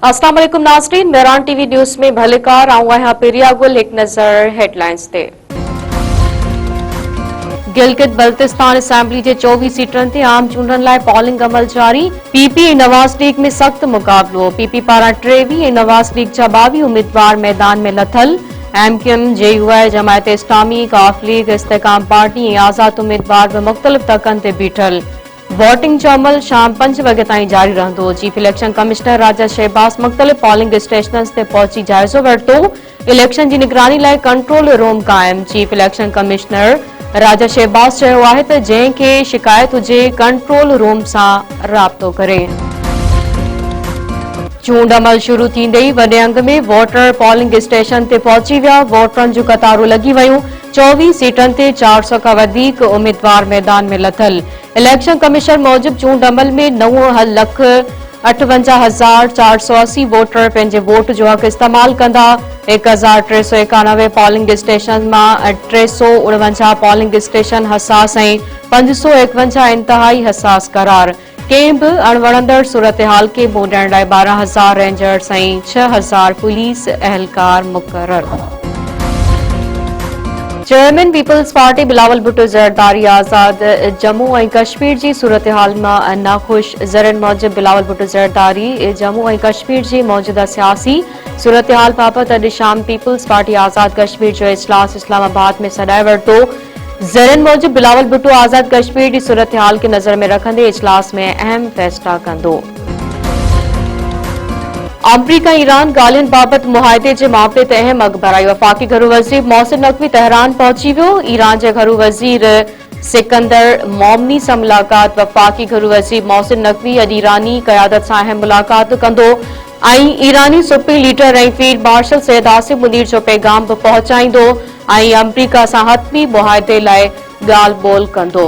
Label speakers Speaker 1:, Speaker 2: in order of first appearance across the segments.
Speaker 1: अस्सलाम वालेकुम नाज़रीन, मेरान टीवी न्यूज़ में भलेकार आऊं आहियां पेरिया गुल। एक नज़र हेडलाइंस ते। गिलगित बल्तिस्तान असेंबली जे 24 सीटन ते आम चूंडन लाइ पोलिंग अमल जारी। पीपी ऐं नवाज़ लीग में सख्त मुक़ाबलो। पीपी पारां 23 ऐं नवाज़ लीग जा 22 उम्मीदवार मैदान में लथल। एमक्यूएम, जेयूआई, जमायत इस्लामी, काफ लीग, इस्तेकाम पार्टी ऐं आज़ाद उम्मीदवार भी मुख़्तलिफ़ तकनि ते बीठल। वोटिंग जो अमल शाम 5 वगे ताईं जारी रहंदो। चीफ इलेक्शन कमिश्नर राजा शहबाज मुख़्तलिफ़ पोलिंग स्टेशनस ते पहुची जाइज़ो वरितो। इलेक्शन जी निगरानी लाइ कंट्रोल रूम क़ाइम। चीफ इलेक्शन कमिश्नर राजा शहबाज चयो आहे त जंहिंखे शिकायत हुजे कंट्रोल रूम सां राब्तो करे। चूंड अमल शुरू थींदे ई वॾे अंग में वोटर पोलिंग स्टेशन ते पहुची विया। वोटरनि जूं कतारूं लॻी वयूं। 24 सीटनि ते 400 खां वधीक उम्मीदवार मैदान में लथल। इलेक्शन कमिश्नर मूजिब चूंड अमल में 9,58,480 वोटर पंहिंजे वोट जो हक़ इस्तेमाल कंदा। 1,391 पोलिंग स्टेशन मां 349 पोलिंग स्टेशन हसास ऐं 551 इंतहाई हसास करार। कंहिं बि अणवणंदड़ सूरतहाल खे मुंहुं ॾियण लाइ 12,000 रेंजर्स ऐं 6,000 पुलिस एहलकार मुक़रर। Chairman peoples party Bilawal Bhutto Zardari Azad Jammu and Kashmir जी सूरतहाल मां नाख़ुश। ज़रनि मूजिब बिलावल भुट्टो ज़रदारी जम्मू ऐं कश्मीर जी मौजूदा सियासी सूरतहाल बाबति अॼु शाम पीपल्स पार्टी आज़ाद कश्मीर जो इजलास इस्लामाबाद में सॾाए वरितो। ज़रनि मूजिब बिलावल भुट्टो आज़ाद कश्मीर जी सूरतहाल खे नज़र में रखंदे इजलास में अहम फ़ैसिला कंदो। अमरीका ईरान ॻाल्हियुनि बाबति मुआहिदे जे मामले ते अहम अख़बार आई। वफ़ाक़ी घरू वज़ीर मोहसिन नक़वी तेहरान पहुची वियो। ईरान जे घरू वज़ीर सिकंदर मोमनी सां मुलाक़ात। वफ़ाक़ी घरू वज़ीर मोहसिन नक़वी अॼु ईरानी क़यादत सां अहम मुलाक़ात कंदो ऐं ईरानी सुप्रीम लीडर ऐं फील्ड मार्शल सैयद आसिम मुनीर जो पैगाम बि पहुचाईंदो ऐं अमरीका सां हतमी मुआहिदे लाइ ॻाल्हि ॿोल कंदो।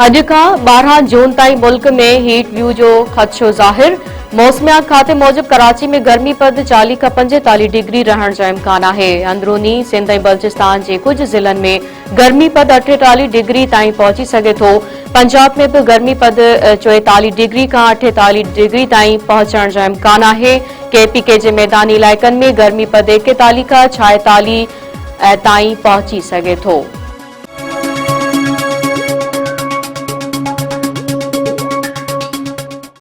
Speaker 1: अॼु खां 12 जून ताईं मुल्क में हीट व्यू जो ख़दशो ज़ाहिर। मौसमियात खाते मूजिब कराची में गर्मी पद 40 खां 45 डिग्री रहण जो इम्कान आहे। अंदरूनी सिंध ऐं बलूचिस्तान जे कुझ ज़िलनि में गर्मी पद 48 डिग्री ताईं पहुची सघे थो। पंजाब में भी गर्मी पद 44 डिग्री खां 48 डिग्री ताईं पहुचण जो इम्कान आहे। केपीके जे मैदानी इलाइक़नि में गर्मी पद 41 खां 46 ताईं पहुची सघे थो।